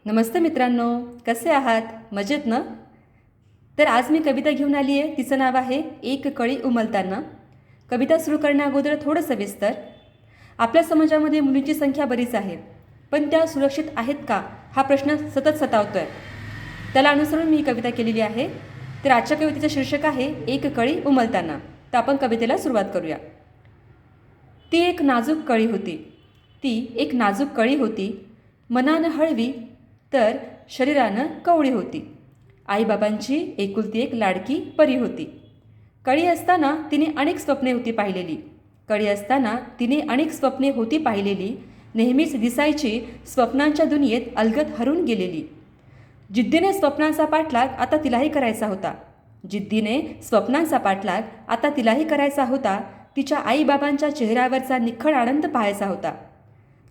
नमस्ते मित्रांनो, कसे आहात? मजेत ना? तर आज मी कविता घेऊन आली आहे. तिचं नाव आहे एक कळी उमलताना. कविता सुरू करण्याअगोदर थोडं सविस्तर. आपल्या समाजामध्ये मुलींची संख्या बरीच आहे, पण त्या सुरक्षित आहेत का हा प्रश्न सतत सतावतोय. त्याला अनुसरून मी ही कविता केलेली आहे. तर आजच्या कवितेचं शीर्षक आहे एक कळी उमलताना. तर आपण कवितेला सुरुवात करूया. ती एक नाजूक कळी होती. ती एक नाजूक कळी होती. मनानं हळवी तर शरीरानं कवळी होती. आईबाबांची एकुलती एक लाडकी परी होती. कळी असताना तिने अनेक स्वप्ने होती पाहिलेली. कळी असताना तिने अनेक स्वप्ने होती पाहिलेली. नेहमीच दिसायची स्वप्नांच्या दुनियेत अलगद हरून गेलेली. जिद्दीने स्वप्नांचा पाठलाग आता तिलाही करायचा होता. जिद्दीने स्वप्नांचा पाठलाग आता तिलाही करायचा होता. तिच्या आईबाबांच्या चेहऱ्यावरचा निखळ आनंद पाहायचा होता.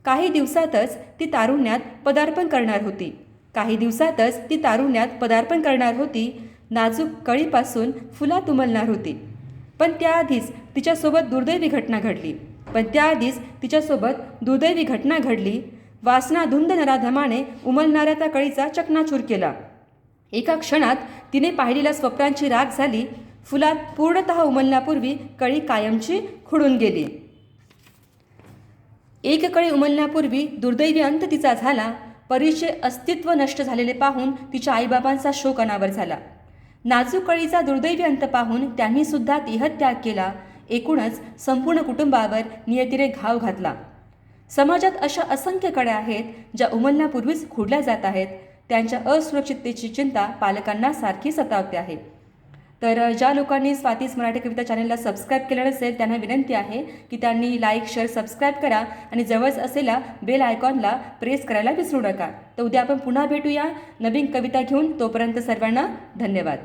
काही दिवसातच ती तारुण्यात पदार्पण करणार होती. काही दिवसातच ती तारुण्यात पदार्पण करणार होती. नाजूक कळीपासून फुलात उमलणार होती. पण त्याआधीच तिच्यासोबत दुर्दैवी घटना घडली. वासनाधुंद नराधमाने उमलणाऱ्या त्या कळीचा चकनाचूर केला. एका क्षणात तिने पाहिलेल्या स्वप्नांची राख झाली. फुलात पूर्णतः उमलण्यापूर्वी कळी कायमची खुडून गेली. एक कळी उमलण्यापूर्वी दुर्दैवी अंत तिचा झाला. परीचे अस्तित्व नष्ट झालेले पाहून तिच्या आईबाबांचा शोक अनावर झाला. नाजूक कळीचा दुर्दैवी अंत पाहून त्यांनी सुद्धा देहत्याग केला. एकूणच संपूर्ण कुटुंबावर नियतीने घाव घातला. समाजात अशा असंख्य कळ्या आहेत ज्या उमलण्यापूर्वीच खुडल्या जात आहेत. त्यांच्या असुरक्षिततेची चिंता पालकांना सारखी सतावते आहे. तर ज्या लोकांनी स्वातीस मराठी कविता चॅनलला सबस्क्राईब केलं नसेल त्यांना विनंती आहे की त्यांनी लाईक, शेअर, सबस्क्राईब करा आणि जवळच असलेल्या बेल आयकॉनला प्रेस करायला विसरू नका. तर उद्या आपण पुन्हा भेटूया नवीन कविता घेऊन. तोपर्यंत सर्वांना धन्यवाद.